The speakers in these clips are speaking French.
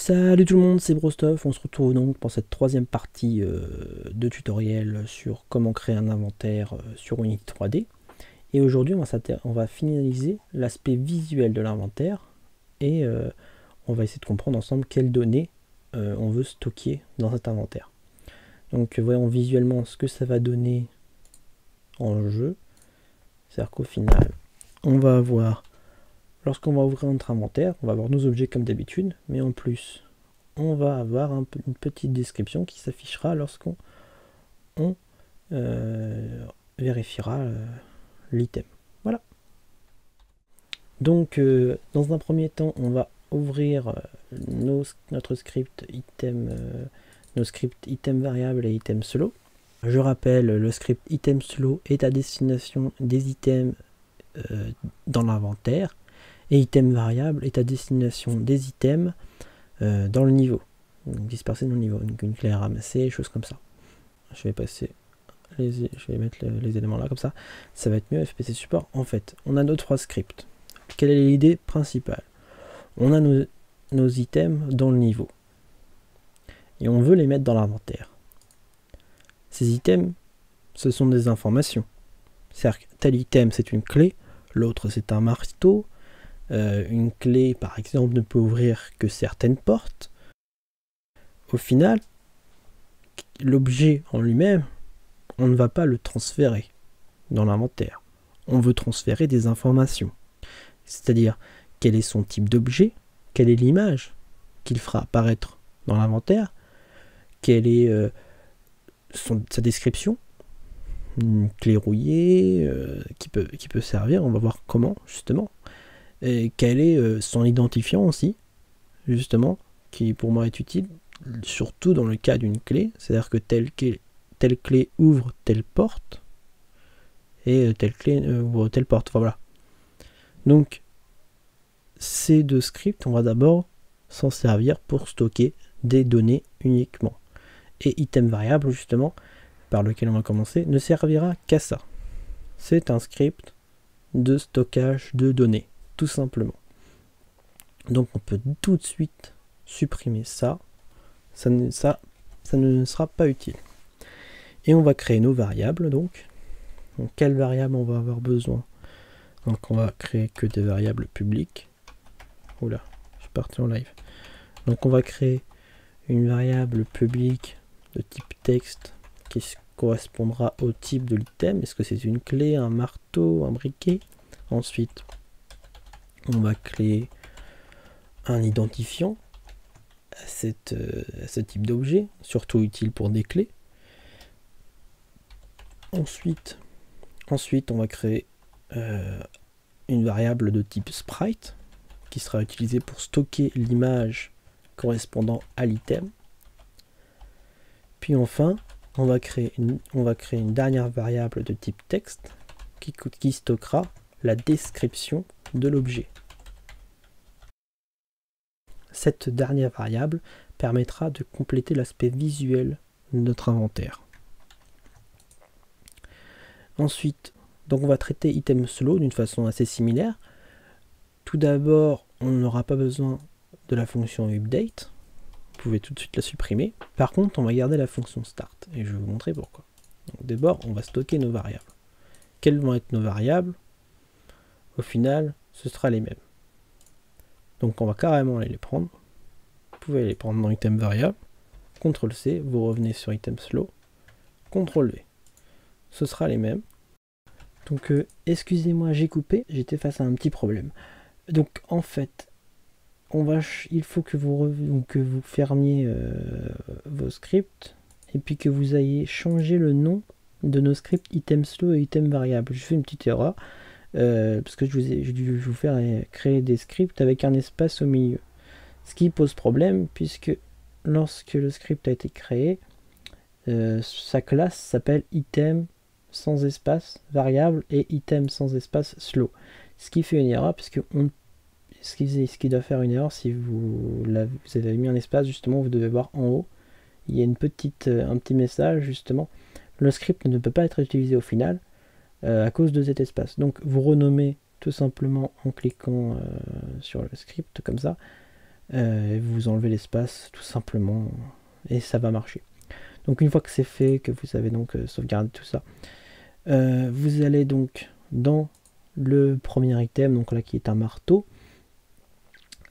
Salut tout le monde, c'est Brostuff. On se retrouve donc pour cette troisième partie de tutoriel sur comment créer un inventaire sur Unity 3D. Et aujourd'hui, on va finaliser l'aspect visuel de l'inventaire et on va essayer de comprendre ensemble quelles données on veut stocker dans cet inventaire. Donc voyons visuellement ce que ça va donner en jeu. C'est-à-dire qu'au final, on va avoir, lorsqu'on va ouvrir notre inventaire, on va avoir nos objets comme d'habitude, mais en plus, on va avoir une petite description qui s'affichera lorsqu'on vérifiera l'item. Voilà. Donc, dans un premier temps, on va ouvrir notre script item, nos scripts item variable et item slow. Je rappelle, le script item slow est à destination des items dans l'inventaire, et item variable est à destination des items dans le niveau, donc dispersés dans le niveau, donc une clé à ramasser, choses comme ça. Je vais mettre les éléments là comme ça va être mieux. FPC support. En fait, on a nos trois scripts. Quelle est l'idée principale? On a nos items dans le niveau et on veut les mettre dans l'inventaire. Ces items, ce sont des informations. C'est-à-dire que tel item c'est une clé, l'autre c'est un marteau. Une clé par exemple ne peut ouvrir que certaines portes. Au final, l'objet en lui-même, on ne va pas le transférer dans l'inventaire. On veut transférer des informations. C'est-à-dire quel est son type d'objet, quelle est l'image qu'il fera apparaître dans l'inventaire, quelle est sa description, une clé rouillée qui peut servir, on va voir comment justement. Et quel est son identifiant aussi, justement, qui pour moi est utile, surtout dans le cas d'une clé, c'est-à-dire que telle clé ouvre telle porte, et telle clé ouvre telle porte, enfin, voilà. Donc, ces deux scripts, on va d'abord s'en servir pour stocker des données uniquement. Et item variable, justement, par lequel on va commencer, ne servira qu'à ça. C'est un script de stockage de données. Tout simplement. Donc on peut tout de suite supprimer ça. Ça ne sera pas utile. Et on va créer nos variables donc. Quelles variables on va avoir besoin? Donc on va créer que des variables publiques. Oula, je suis parti en live. Donc on va créer une variable publique de type texte qui correspondra au type de l'item. Est-ce que c'est une clé, un marteau, un briquet? Ensuite, on va créer un identifiant à ce type d'objet, surtout utile pour des clés. Ensuite on va créer une variable de type sprite qui sera utilisée pour stocker l'image correspondant à l'item. Puis enfin, on va créer une dernière variable de type texte qui stockera la description de l'objet. Cette dernière variable permettra de compléter l'aspect visuel de notre inventaire. Ensuite, donc on va traiter item slow d'une façon assez similaire. Tout d'abord, on n'aura pas besoin de la fonction update. Vous pouvez tout de suite la supprimer. Par contre, on va garder la fonction start et je vais vous montrer pourquoi. Donc d'abord, on va stocker nos variables. Quelles vont être nos variables? Au final, ce sera les mêmes. Donc on va carrément aller les prendre. Vous pouvez les prendre dans item variable. CTRL-C, vous revenez sur item slow. CTRL-V. Ce sera les mêmes. Donc excusez-moi, j'ai coupé, j'étais face à un petit problème. Donc en fait, il faut que vous fermiez vos scripts et puis que vous ayez changé le nom de nos scripts item slow et item variable. Je fais une petite erreur. Parce que j'ai dû vous faire créer des scripts avec un espace au milieu. Ce qui pose problème puisque lorsque le script a été créé, sa classe s'appelle item sans espace variable et item sans espace slow. Ce qui fait une erreur puisque ce qui doit faire une erreur si vous avez mis un espace, justement vous devez voir en haut, il y a un petit message justement, le script ne peut pas être utilisé au final. À cause de cet espace. Donc vous renommez tout simplement en cliquant sur le script comme ça. vous enlevez l'espace tout simplement et ça va marcher. Donc une fois que c'est fait, que vous avez donc sauvegardé tout ça, vous allez donc dans le premier item, donc là qui est un marteau,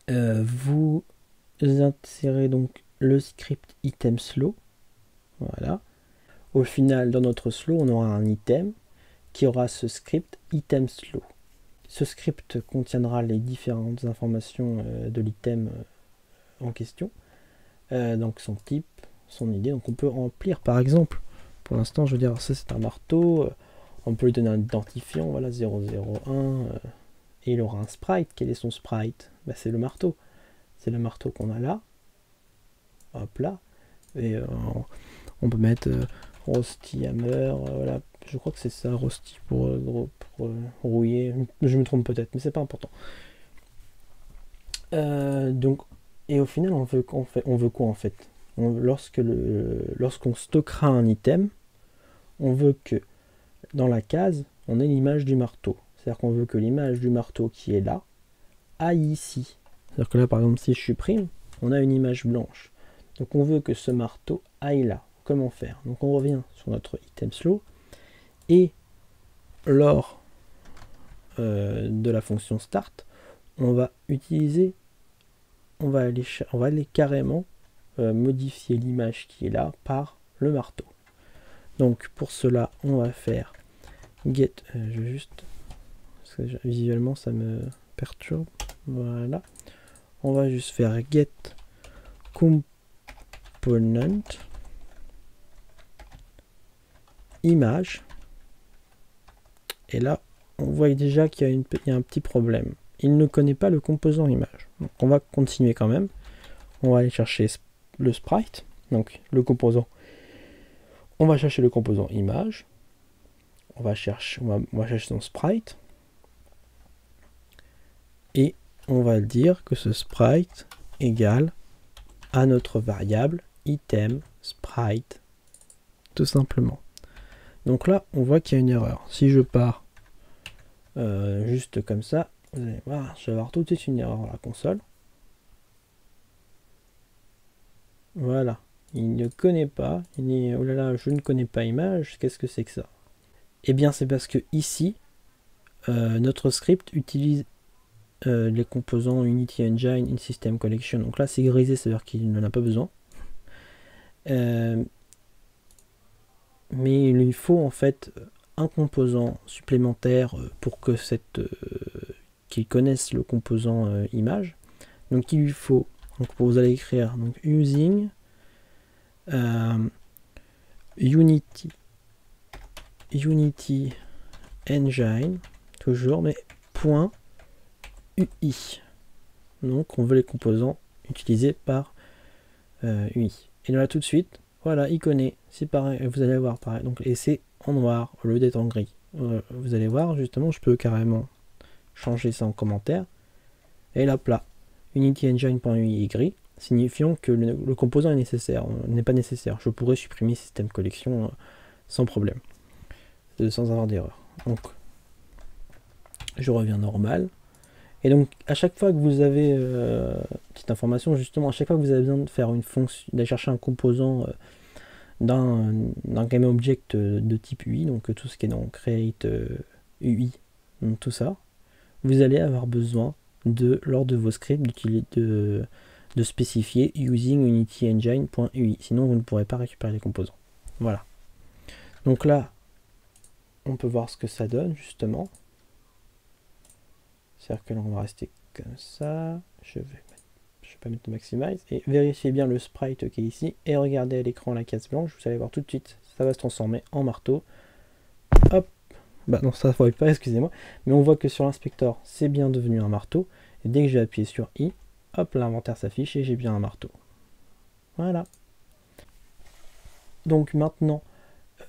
vous insérez donc le script item slow. Voilà. Au final, dans notre slow, on aura un item qui aura ce script item slow. Ce script contiendra les différentes informations de l'item en question, donc son type, son idée. Donc on peut remplir par exemple, pour l'instant je veux dire ça c'est un marteau, on peut lui donner un identifiant, voilà 001, et il aura un sprite. Quel est son sprite? Bah, c'est le marteau qu'on a là, hop là, et on peut mettre Rusty Hammer, voilà, je crois que c'est ça, Rusty pour rouiller, je me trompe peut-être, mais c'est pas important. Donc, et au final, on veut quoi en fait? Lorsqu'on stockera un item, on veut que dans la case, on ait l'image du marteau. C'est-à-dire qu'on veut que l'image du marteau qui est là aille ici. C'est-à-dire que là, par exemple, si je supprime, on a une image blanche. Donc on veut que ce marteau aille là. Comment faire? Donc on revient sur notre item slow et lors de la fonction start, on va aller carrément modifier l'image qui est là par le marteau. Donc pour cela, on va faire get, je vais juste, parce que visuellement ça me perturbe, voilà, on va juste faire get component image, et là on voit déjà qu'il y a un petit problème. Il ne connaît pas le composant image. Donc on va continuer quand même. On va aller chercher le sprite, donc le composant. On va chercher le composant image. On va chercher son sprite. Et on va dire que ce sprite égale à notre variable item sprite. Tout simplement. Donc là, on voit qu'il y a une erreur. Si je pars juste comme ça, vous allez voir, je vais avoir tout de suite une erreur dans la console. Voilà, il ne connaît pas, il dit oh là là, je ne connais pas image, qu'est-ce que c'est que ça? Eh bien, c'est parce que ici, notre script utilise les composants Unity Engine, InSystem Collection. Donc là, c'est grisé, c'est-à-dire qu'il n'en a pas besoin. Mais il lui faut en fait un composant supplémentaire pour que qu'il connaisse le composant image. Donc il lui faut, donc vous allez écrire donc using Unity Engine, toujours, mais point UI. Donc on veut les composants utilisés par UI. Et là tout de suite, voilà, il connaît. C'est pareil, vous allez voir pareil. Donc, et c'est en noir au lieu d'être en gris. Vous allez voir, justement, je peux carrément changer ça en commentaire. Et là, là, UnityEngine.ui est gris, signifiant que le composant est nécessaire, n'est pas nécessaire. Je pourrais supprimer système collection sans problème, sans avoir d'erreur. Donc, je reviens normal. Et donc, à chaque fois que vous avez petite information, justement, à chaque fois que vous avez besoin de faire une fonction, d'aller chercher un composant d'un GameObject de type UI, donc tout ce qui est dans Create UI, donc tout ça, vous allez avoir besoin lors de vos scripts de spécifier using UnityEngine.ui, sinon vous ne pourrez pas récupérer les composants. Voilà. Donc là, on peut voir ce que ça donne justement. C'est-à-dire que là, on va rester comme ça. Je vais pas mettre le maximize et vérifiez bien le sprite qui est ici et regardez à l'écran la case blanche. Vous allez voir tout de suite, ça va se transformer en marteau. Hop. Bah non, ça ne voit pas, excusez-moi. Mais on voit que sur l'inspecteur, c'est bien devenu un marteau. Et dès que j'ai appuyé sur I, hop, l'inventaire s'affiche et j'ai bien un marteau. Voilà. Donc maintenant,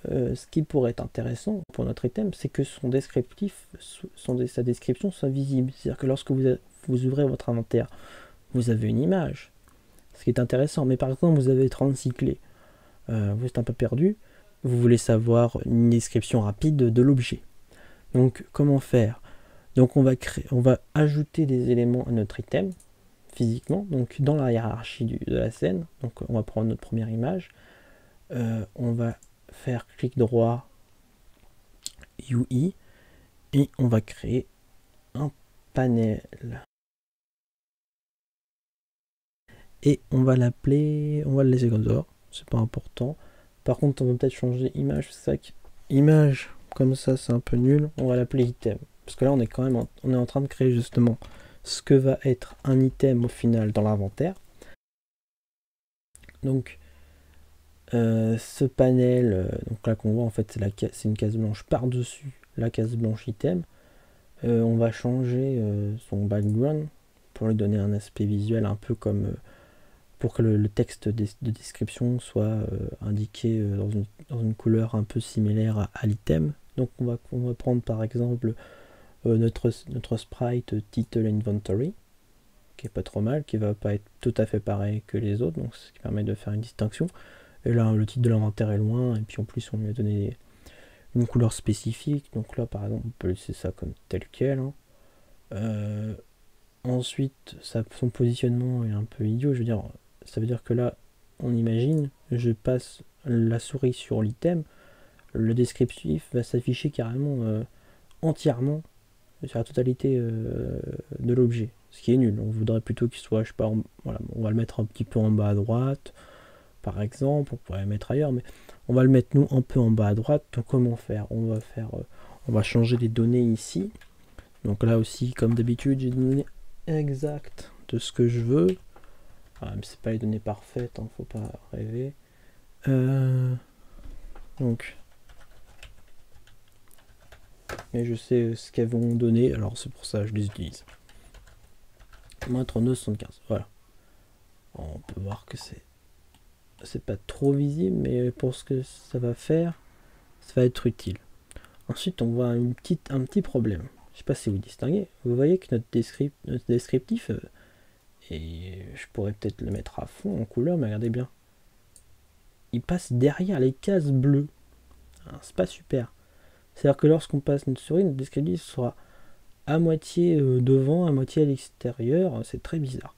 ce qui pourrait être intéressant pour notre item, c'est que son descriptif, sa description soit visible. C'est-à-dire que lorsque vous ouvrez votre inventaire, vous avez une image, ce qui est intéressant. Mais par exemple, vous avez 36 clés, vous êtes un peu perdu, vous voulez savoir une description rapide de l'objet. Donc comment faire? Donc on va ajouter des éléments à notre item, physiquement, donc dans la hiérarchie de la scène. Donc on va prendre notre première image, on va faire clic droit UI et on va créer un panel et on va l'appeler, on va le laisser comme ça, c'est pas important. Par contre on va peut-être changer image, c'est ça que image comme ça c'est un peu nul, on va l'appeler item parce que là on est quand même on est en train de créer justement ce que va être un item au final dans l'inventaire. Donc ce panel, donc là qu'on voit en fait c'est une case blanche par-dessus la case blanche item. On va changer son background pour lui donner un aspect visuel un peu comme pour que le texte de description soit indiqué dans une couleur un peu similaire à l'item. Donc on va prendre par exemple notre sprite title inventory, qui est pas trop mal, qui va pas être tout à fait pareil que les autres, donc ce qui permet de faire une distinction. Et là le titre de l'inventaire est loin, et puis en plus on lui a donné une couleur spécifique, donc là par exemple on peut laisser ça comme tel quel, hein. Ensuite son positionnement est un peu idiot, je veux dire, ça veut dire que là on imagine, je passe la souris sur l'item, le descriptif va s'afficher carrément entièrement sur la totalité de l'objet, ce qui est nul. On voudrait plutôt qu'il soit, je sais pas, voilà, on va le mettre un petit peu en bas à droite par exemple, on pourrait le mettre ailleurs, mais on va le mettre nous un peu en bas à droite. Donc comment faire, on va changer les données ici. Donc là aussi comme d'habitude j'ai des données exactes de ce que je veux. Ah, mais c'est pas les données parfaites, hein, faut pas rêver. Donc mais je sais ce qu'elles vont donner, alors c'est pour ça que je les utilise. Moins 32,75, voilà. On peut voir que c'est pas trop visible, mais pour ce que ça va faire, ça va être utile. Ensuite, on voit un petit problème. Je sais pas si vous distinguez. Vous voyez que notre descriptif, et je pourrais peut-être le mettre à fond en couleur, mais regardez bien. Il passe derrière les cases bleues. C'est pas super. C'est-à-dire que lorsqu'on passe notre souris, notre descriptif sera à moitié devant, à moitié à l'extérieur. C'est très bizarre.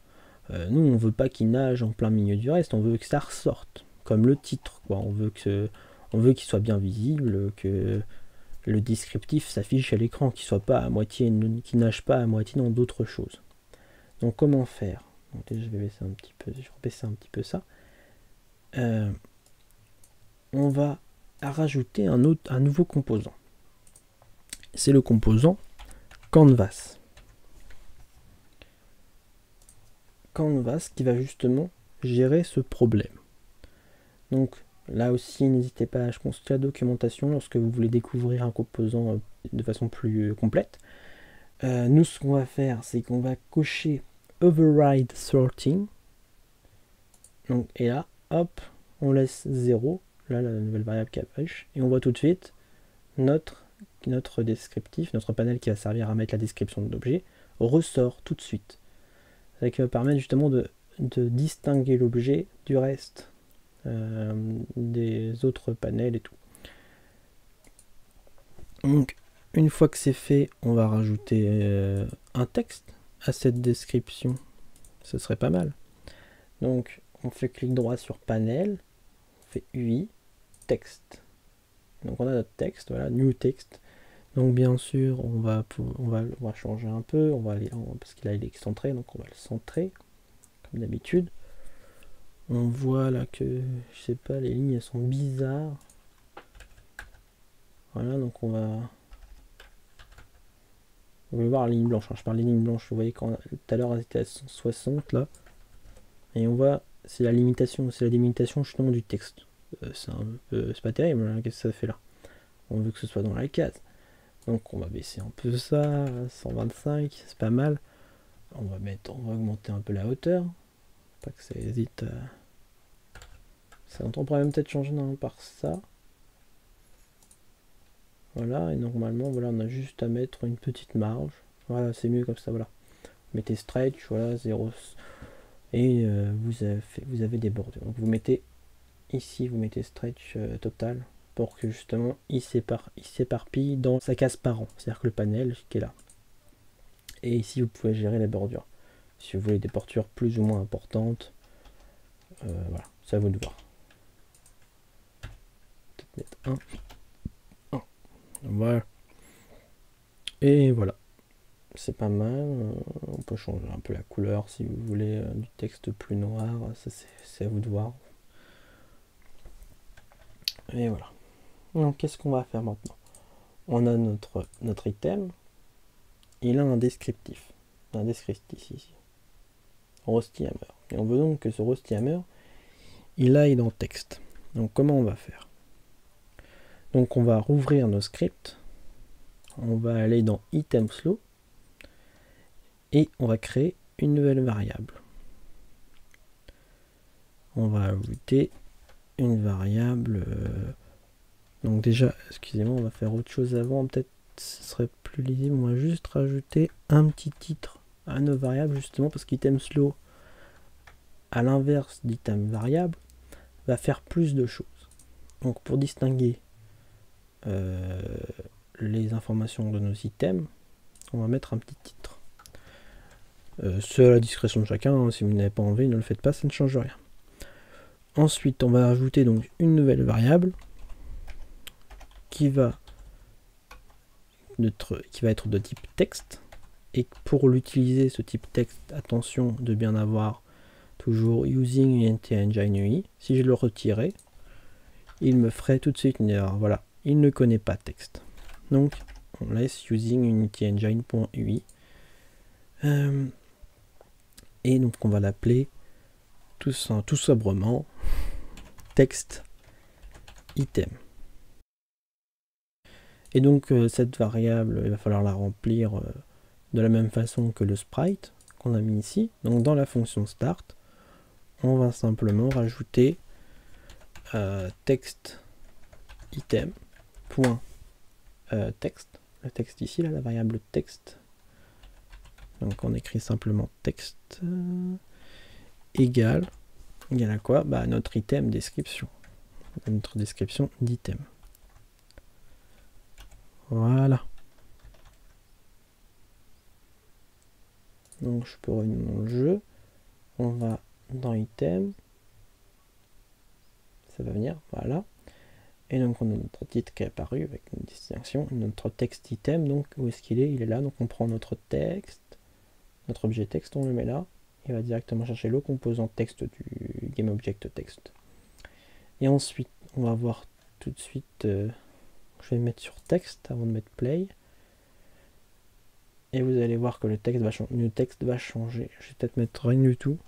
Nous, on veut pas qu'il nage en plein milieu du reste, on veut que ça ressorte, comme le titre, quoi. On veut qu'il soit bien visible, que le descriptif s'affiche à l'écran, qu'il soit pas à moitié, qu'il nage pas à moitié dans d'autres choses. Donc comment faire? Donc, je vais baisser un petit peu, je vais baisser un petit peu ça. On va rajouter un nouveau composant. C'est le composant Canvas. Canvas qui va justement gérer ce problème. Donc là aussi, n'hésitez pas à consulter la documentation lorsque vous voulez découvrir un composant de façon plus complète. Nous, ce qu'on va faire, c'est qu'on va cocher Override Sorting. Donc, et là, hop, on laisse 0, là la nouvelle variable qui affiche, et on voit tout de suite notre descriptif, notre panel qui va servir à mettre la description de l'objet, ressort tout de suite. Ça qui va permettre justement de distinguer l'objet du reste des autres panels et tout. Donc une fois que c'est fait, on va rajouter un texte à cette description, ce serait pas mal. Donc on fait clic droit sur panel, on fait UI, texte. Donc on a notre texte, voilà, new text. Donc bien sûr on va changer un peu, parce qu'il est centré, donc on va le centrer comme d'habitude. On voit là que, je sais pas, les lignes elles sont bizarres. Voilà, donc on va voir la ligne blanche. Je parle des lignes blanches, vous voyez quand tout à l'heure elles étaient à 160 là. Et on voit, c'est la délimitation justement du texte. C'est pas terrible, hein, qu'est-ce que ça fait là? On veut que ce soit dans la case. Donc on va baisser un peu ça, 125, c'est pas mal. On va augmenter un peu la hauteur. Pas que ça hésite. On pourrait même peut-être changer par ça. Voilà, et normalement, voilà, on a juste à mettre une petite marge. Voilà, c'est mieux comme ça, voilà. Mettez stretch, voilà, 0. Et vous avez des bordures. Donc vous mettez ici, vous mettez stretch total pour que justement il s'éparpille dans sa case parent, c'est-à-dire que le panel qui est là. Et ici, vous pouvez gérer les bordures. si vous voulez des portures plus ou moins importantes. Voilà, c'est à vous de voir. Peut-être mettre un. Voilà. Et voilà. C'est pas mal. On peut changer un peu la couleur si vous voulez du texte plus noir. Ça, c'est à vous de voir. Et voilà. Donc qu'est-ce qu'on va faire maintenant? On a notre item. Il a un descriptif. Un descriptif ici. Rusty Hammer. Et on veut donc que ce Rusty Hammer, il aille dans texte. Donc comment on va faire? Donc on va rouvrir nos scripts. On va aller dans item flow. Et on va créer une nouvelle variable. On va ajouter une variable. Donc déjà, excusez-moi, on va faire autre chose avant. Peut-être ce serait plus lisible. On va juste rajouter un petit titre à nos variables, justement parce qu'item slow, à l'inverse d'item variable, va faire plus de choses. Donc pour distinguer les informations de nos items, on va mettre un petit titre. C'est à la discrétion de chacun, hein. Si vous n'avez pas envie, ne le faites pas, ça ne change rien. Ensuite, on va ajouter donc une nouvelle variable qui va être de type texte. Et pour l'utiliser, ce type texte, attention de bien avoir toujours using Unity Engine UI. Si je le retirais, il me ferait tout de suite une erreur. Voilà, il ne connaît pas texte. Donc, on laisse using Unity Engine.ui. Et donc, on va l'appeler tout sobrement texte item. Et donc, cette variable, il va falloir la remplir de la même façon que le sprite qu'on a mis ici. Donc, dans la fonction start, on va simplement rajouter texte item point texte. Le texte ici, là, la variable texte. Donc on écrit simplement texte égale à quoi? Bah, notre item description. Notre description d'item. Voilà. Donc je peux revenir dans le jeu. On va dans item. Ça va venir, voilà. Et donc on a notre titre qui est apparu avec une distinction, notre texte item, donc où est-ce qu'il est? Il est là, donc on prend notre texte, notre objet texte, on le met là, il va directement chercher le composant texte du GameObjectText. Et ensuite, on va voir tout de suite, je vais mettre sur texte avant de mettre play. Et vous allez voir que le texte va changer. Je vais peut-être mettre rien du tout.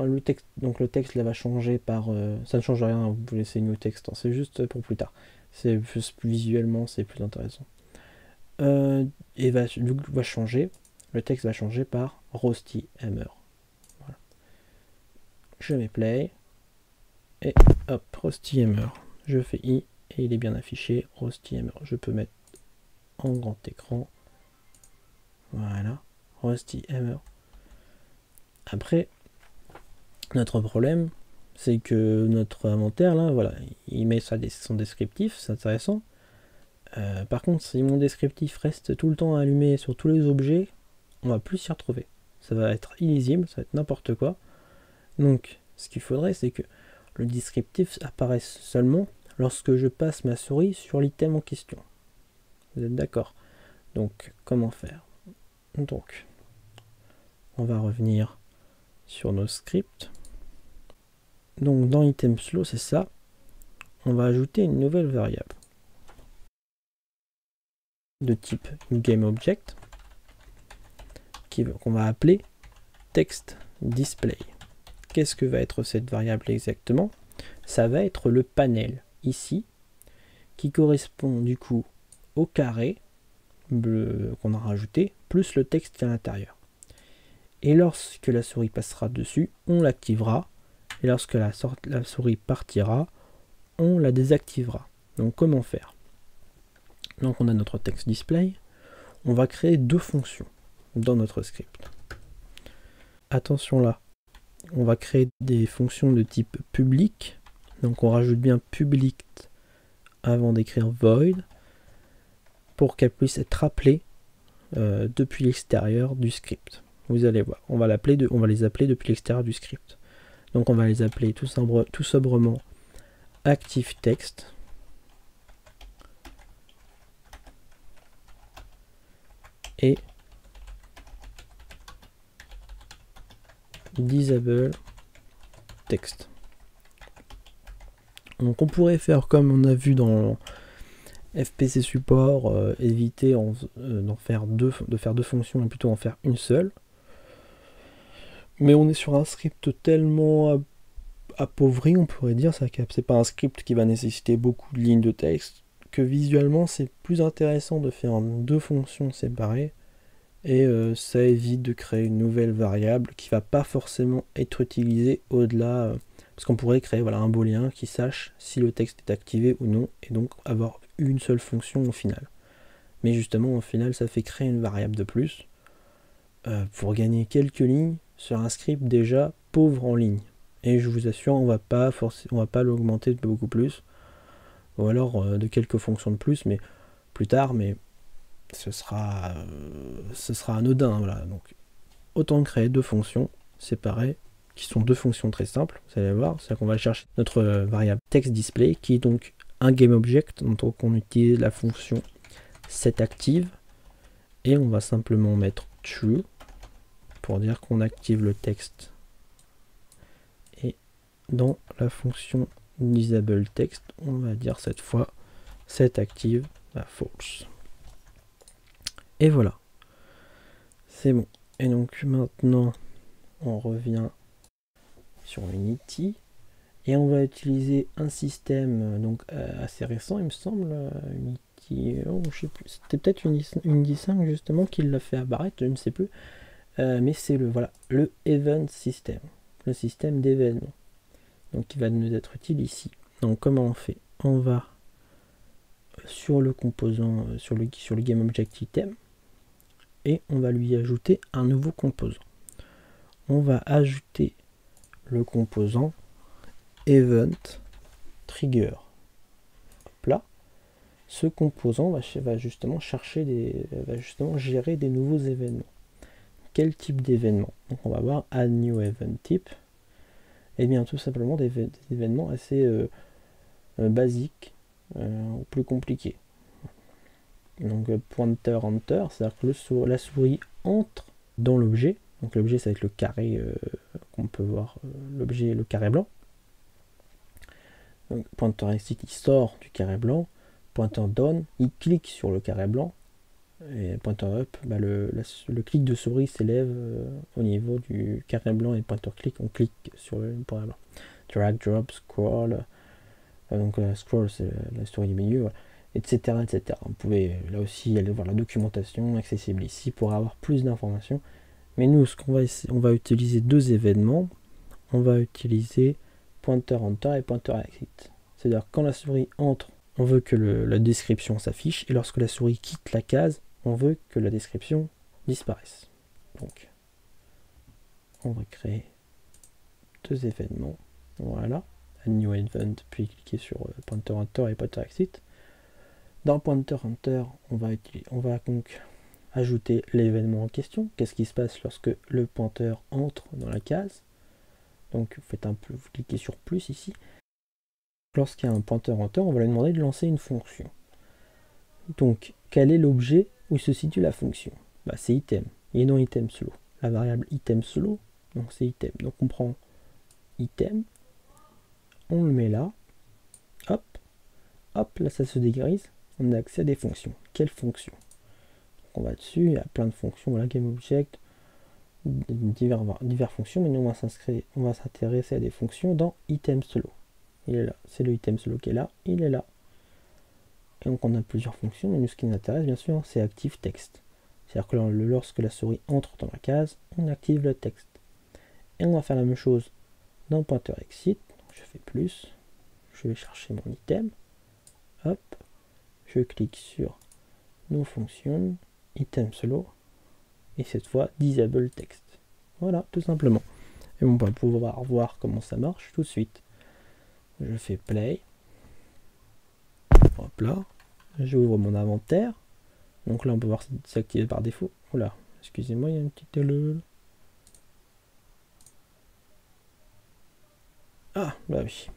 Le texte, donc le texte là va changer par ça ne change rien, vous laissez new text, hein, c'est juste pour plus tard, c'est plus visuellement, c'est plus intéressant. Et va changer, le texte va changer par Rusty Hammer. Voilà. Je mets play et hop, Rusty Hammer, je fais i et il est bien affiché, Rusty Hammer. Je peux mettre en grand écran, voilà, Rusty Hammer. Après, notre problème, c'est que notre inventaire, là, voilà, il met son descriptif, c'est intéressant. Par contre, si mon descriptif reste tout le temps allumé sur tous les objets, on va plus s'y retrouver. Ça va être illisible, ça va être n'importe quoi. Donc, ce qu'il faudrait, c'est que le descriptif apparaisse seulement lorsque je passe ma souris sur l'item en question. Vous êtes d'accord? Donc, comment faire? Donc, on va revenir sur nos scripts. Donc dans item slow, c'est ça. On va ajouter une nouvelle variable de type GameObject qu'on va appeler textDisplay. Qu'est-ce que va être cette variable exactement? Ça va être le panel ici qui correspond du coup au carré bleu qu'on a rajouté plus le texte qui est à l'intérieur. Et lorsque la souris passera dessus, on l'activera. Et lorsque la souris partira, on la désactivera. Donc comment faire? Donc on a notre text display. On va créer deux fonctions dans notre script. Attention là, on va créer des fonctions de type public. Donc on rajoute bien public avant d'écrire void pour qu'elle puisse être appelée depuis l'extérieur du script. Vous allez voir, on va les appeler depuis l'extérieur du script. Donc on va les appeler tout sobrement ActiveText et DisableText. Donc on pourrait faire comme on a vu dans FPC Support, éviter de faire deux fonctions et plutôt en faire une seule. Mais on est sur un script tellement appauvri, on pourrait dire, c'est pas un script qui va nécessiter beaucoup de lignes de texte, que visuellement c'est plus intéressant de faire deux fonctions séparées, et ça évite de créer une nouvelle variable qui va pas forcément être utilisée au-delà, parce qu'on pourrait créer un booléen qui sache si le texte est activé ou non, et donc avoir une seule fonction au final. Mais justement au final ça fait créer une variable de plus, pour gagner quelques lignes sur un script déjà pauvre en lignes. Et je vous assure, on va pas l'augmenter de beaucoup plus, ou alors de quelques fonctions de plus, mais plus tard, mais ce sera anodin. Voilà. Donc autant créer deux fonctions séparées, qui sont deux fonctions très simples, vous allez voir. C'est-à-dire qu'on va chercher notre variable textDisplay, qui est donc un GameObject, donc on utilise la fonction setActive, et on va simplement mettre true pour dire qu'on active le texte. Et dans la fonction DisableText, on va dire cette fois setActive false. Et voilà, c'est bon. Et donc maintenant, on revient sur Unity et on va utiliser un système donc assez récent, il me semble, Unity, je sais plus, c'était peut-être Unity 5 justement qui l'a fait apparaître, je ne sais plus. Mais c'est le Event System, le système d'événements, donc qui va nous être utile ici. Donc comment on fait? On va sur le composant, sur le GameObject item, et on va lui ajouter un nouveau composant. On va ajouter le composant Event Trigger. Hop là. Ce composant va justement gérer des nouveaux événements. Quel type d'événement? Donc on va voir Add New Event Type. Et bien tout simplement des événements assez basiques ou plus compliqués. Donc pointer enter, c'est-à-dire que la souris entre dans l'objet. Donc l'objet ça va être le carré qu'on peut voir, l'objet, le carré blanc. Donc pointer exit, il sort du carré blanc. Pointer down, il clique sur le carré blanc. Et pointer up, le clic de souris s'élève au niveau du carré blanc, et pointer click, on clique sur le carré blanc. Drag, drop, scroll, donc scroll c'est la souris du milieu, voilà, etc., etc. Vous pouvez là aussi aller voir la documentation accessible ici pour avoir plus d'informations. Mais nous, on va utiliser deux événements. On va utiliser pointer enter et pointer exit. C'est-à-dire quand la souris entre, on veut que la description s'affiche, et lorsque la souris quitte la case, on veut que la description disparaisse. Donc, on va créer deux événements. Voilà, un new event, puis cliquer sur pointer enter et pointer exit. Dans pointer enter, on va donc ajouter l'événement en question. Qu'est-ce qui se passe lorsque le pointeur entre dans la case? Donc, vous cliquez sur plus ici. Lorsqu'il y a un pointer enter, on va lui demander de lancer une fonction. Donc, quel est l'objet où se situe la fonction? C'est item. Il est dans item slow. La variable item slow, donc c'est item. Donc on prend item, on le met là, hop, hop, là ça se dégrise, on a accès à des fonctions. Quelles fonctions? Donc on va dessus, il y a plein de fonctions, voilà, GameObject, diverses fonctions, mais nous on va s'intéresser à des fonctions dans item slow. Il est là, c'est le item slow qui est là, il est là. Et donc on a plusieurs fonctions, mais nous ce qui nous intéresse bien sûr c'est ActiveText. C'est-à-dire que lorsque la souris entre dans la case, on active le texte. Et on va faire la même chose dans pointer exit. Je fais plus, je vais chercher mon item, hop, je clique sur nos fonctions, item slow, et cette fois disable text. Voilà, tout simplement. Et on va pouvoir voir comment ça marche tout de suite. Je fais play. Hop là, j'ouvre mon inventaire. Donc là, on peut voir si c'est activé par défaut. Oula, excusez-moi, il y a une petite erreur. Ah, bah oui.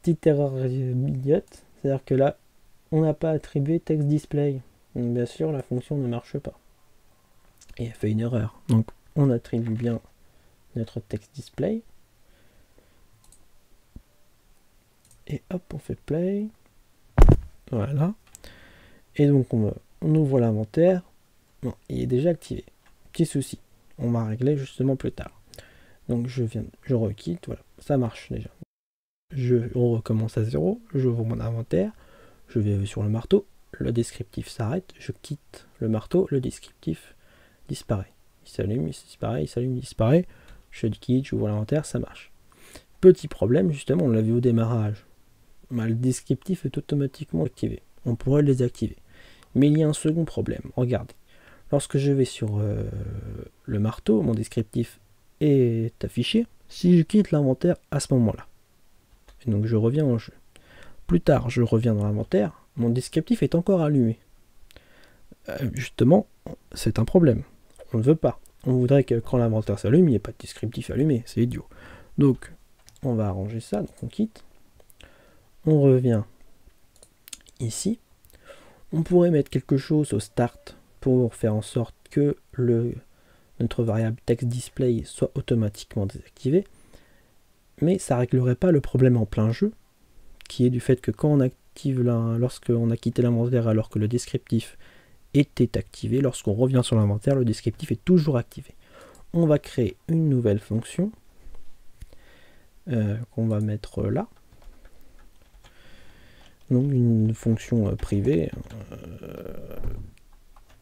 Petite erreur idiote. C'est-à-dire que là, on n'a pas attribué text display. Donc bien sûr, la fonction ne marche pas. Et elle fait une erreur. Donc on attribue bien notre text display. Et hop, on fait play. Voilà. Et donc on ouvre l'inventaire. Non, il est déjà activé. Petit souci. On va régler justement plus tard. Donc je requitte, voilà, ça marche déjà. On recommence à 0, j'ouvre mon inventaire, je vais sur le marteau, le descriptif s'arrête, je quitte le marteau, le descriptif disparaît. Il s'allume, il disparaît, il s'allume, il disparaît. Je quitte, j'ouvre l'inventaire, ça marche. Petit problème, justement, on l'a vu au démarrage. Le descriptif est automatiquement activé. On pourrait le désactiver. Mais il y a un second problème. Regardez. Lorsque je vais sur le marteau, mon descriptif est affiché. Si je quitte l'inventaire à ce moment-là, et donc je reviens en jeu. Plus tard, je reviens dans l'inventaire, mon descriptif est encore allumé. Justement, c'est un problème. On ne veut pas. On voudrait que quand l'inventaire s'allume, il n'y ait pas de descriptif allumé. C'est idiot. Donc, on va arranger ça. Donc, on quitte. On revient ici. On pourrait mettre quelque chose au start pour faire en sorte que notre variable textDisplay soit automatiquement désactivée. Mais ça ne réglerait pas le problème en plein jeu, qui est du fait que quand on active lorsqu'on a quitté l'inventaire alors que le descriptif était activé, lorsqu'on revient sur l'inventaire, le descriptif est toujours activé. On va créer une nouvelle fonction qu'on va mettre là. Donc une fonction privée.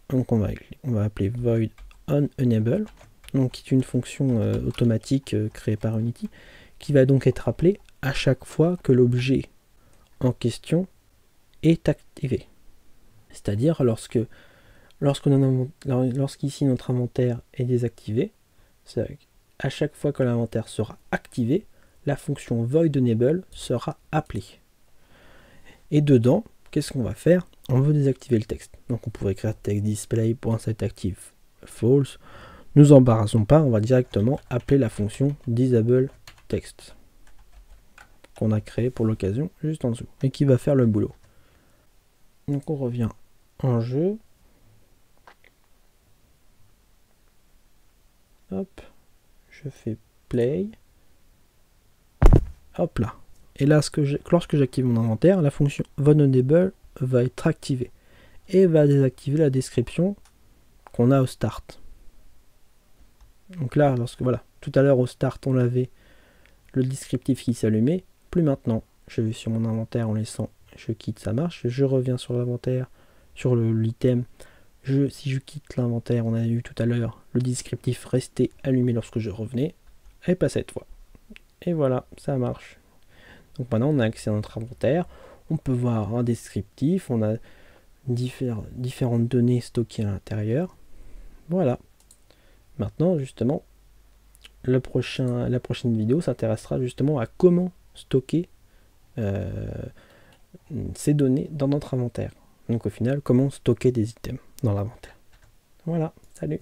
Donc on va appeler void onEnable, donc qui est une fonction automatique créée par Unity, qui va donc être appelée à chaque fois que l'objet en question est activé. C'est-à-dire lorsqu'ici notre inventaire est désactivé, à chaque fois que l'inventaire sera activé, la fonction voidEnable sera appelée. Et dedans, qu'est-ce qu'on va faire? On veut désactiver le texte. Donc on pourrait écrire textDisplay.setActive false. Nous embarrassons pas, on va directement appeler la fonction disableText qu'on a créée pour l'occasion juste en dessous et qui va faire le boulot. Donc on revient en jeu. Hop, je fais play. Hop là. Et là, lorsque j'active mon inventaire, la fonction voidEnable va être activée et va désactiver la description qu'on a au start. Donc là, voilà, tout à l'heure au start, on avait le descriptif qui s'allumait. Plus maintenant, je vais sur mon inventaire en laissant, je quitte, ça marche. Je reviens sur l'inventaire, sur l'item. Si je quitte l'inventaire, on a eu tout à l'heure, le descriptif restait allumé lorsque je revenais, et pas cette fois. Et voilà, ça marche. Donc maintenant, on a accès à notre inventaire. On peut voir un descriptif, on a différentes données stockées à l'intérieur. Voilà. Maintenant, justement, la prochaine vidéo s'intéressera justement à comment stocker ces données dans notre inventaire. Donc au final, comment stocker des items dans l'inventaire. Voilà, salut!